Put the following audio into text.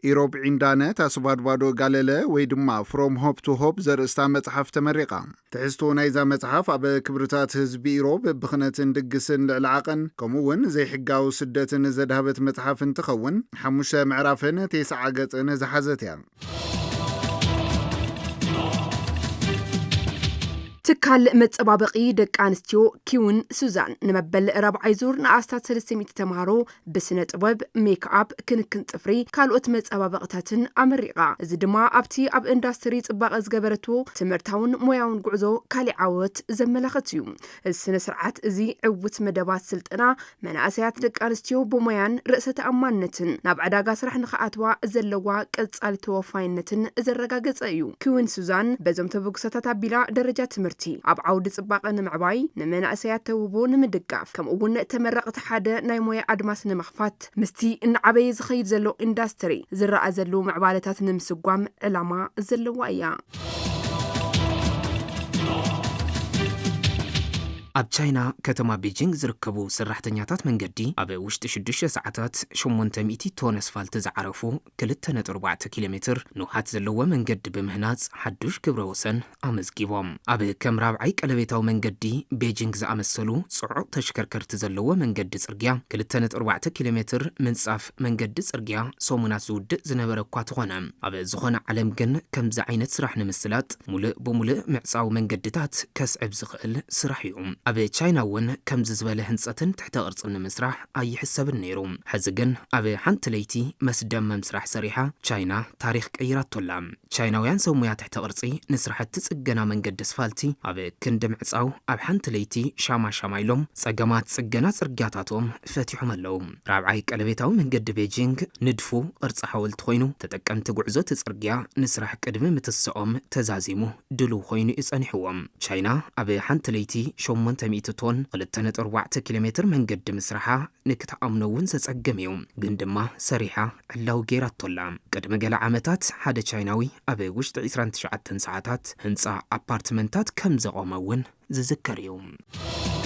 ኢሮብ ዒንዳነ ታስባድባዶ ጋለለ ወይ ድማ ፍሮም ሆፕ ቱ ሆፕ ዘርእስታ መጽሓፍ ተመሪቃ ትሕዝቶ ናይዛ መጽሓፍ ኣብ ክብርታት ህዝቢ ኢሮብ ብኽነትን ድግስን ልዕልዓቐን ከምኡውን ዘይሕጋዊ ስደትን ዘድሃበት መጽሓፍ እንትኸውን 5 ምዕራፍን 9 ገጽን ዝሓዘት እያ። ትካል መጸባበቂ ደቂ ኣንስትዮ ኪውን ሱዛን ንመበል ረብዓይ ዙር ንኣስታት 300 ተምሃሮ ብስነ ጥበብ ሜክኣፕ ክንክን ጽፍሪ ካልኦት መጸባበቕታትን ኣመሪቓ እዚ ድማ ኣብቲ ኣብ ኢንዱስትሪ ጽባቐ ዝገበረቶ ትምህርታውን ሞያውን ጉዕዞ ካሊእ ዓወት ዘመላኽት እዩ። እዚ ስነ ስርዓት እዚ ዕውት መደባት ስልጠና መናእሰያት ደቂ ኣንስትዮ ብሞያን ርእሰ ተኣማንነትን ናብ ዕዳጋ ስራሕ ንኽኣትዋ ዘለዋ ቀጻሊ ተወፋይነትን ዘረጋገጸ እዩ። ኪውን ሱዛን በዞም ተበግሶታት ኣቢላ ደረጃ ትምህርቲ ኣብ ዓውዲ ጽባቐ ንምዕባይ ንመናእሰያት ተውቦ ንምድጋፍ ከምኡውን ተመረቕቲ ሓደ ናይ ሞያ ኣድማስ ንምኽፋት ምስቲ ንዓበየ ዝኸይድ ዘሎ ኢንዱስትሪ ዝረአ ዘሎ ምዕባለታት ንምስጓም ዕላማ ዘለዋ እያ። ኣብ ቻይና ከተማ ቤጂንግ ዝርከቡ ሰራሕተኛታት መንገዲ ኣብ ውሽጢ 6 ሰዓታት 800 ቶን ኣስፋልት ዝዓረፉ 2.4 ኪሎ ሜትር ንውሓት ዘለዎ መንገዲ ብምህናጽ ሓዱሽ ክብረ ወሰን ኣመዝጊቦም። ኣብ ከም ራብዓይ ቀለቤታዊ መንገዲ ቤጂንግ ዝኣመሰሉ ጽዑቕ ተሽከርከርቲ ዘለዎ መንገዲ ጽርግያ 2.4 ኪሎ ሜትር ምንጻፍ መንገዲ ጽርግያ ሰሙናት ዝውድእ ዝነበረ እኳ ተኾነ ኣብ ዝኾነ ዓለም ግን ከምዚ ዓይነት ስራሕ ንምስላጥ ሙሉእ ብሙሉእ ምዕጻዊ መንገድታት ከስዕብ ዝኽእል ስራሕ እዩ። ኣብ ቻይና እውን ከምዚ ዝበለ ህንጸትን ትሕተ ቅርጽን ንምስራሕ ኣይሕሰብን ነይሩ። ሕዚ ግን ኣብ ሓንቲ ለይቲ መስደመም ስራሕ ሰሪሓ ቻይና ታሪኽ ቀይራቶላ። ቻይናውያን ሰብ ሞያ ትሕተ ቅርጺ ንስራሕቲ ጽገና መንገዲ ኣስፋልቲ ኣብ ክንዲ ምዕጻው ኣብ ሓንቲ ለይቲ ሻማ ኢሎም ጸገማት ጽገና ጽርግያታቶም ፈቲሖም ኣለዉ። ራብዓይ ቀለቤታዊ መንገዲ ቤጂንግ ንድፉ ቅርጺ ሓወልቲ ኮይኑ ተጠቀምቲ ጉዕዞ እቲ ጽርግያ ንስራሕ ቅድሚ ምትስኦም ተዛዚሙ ድልው ኮይኑ ይጸኒሕዎም። ቻይና ኣብ ሓንቲ ለይቲ 800 ቶን 2.4 ኪሎ ሜትር መንገዲ ምስራሓ ንክተኣምነውን ዘጸገም እዩ። ግን ድማ ሰሪሓ ዕላው ገይራቶላ። ቅድሚ ገለ ዓመታት ሓደ ቻይናዊ ኣብ ውሽጢ 29 ሰዓታት ህንጻ ኣፓርትመንታት ከም ዘቆመውን ዝዝከር እዩ።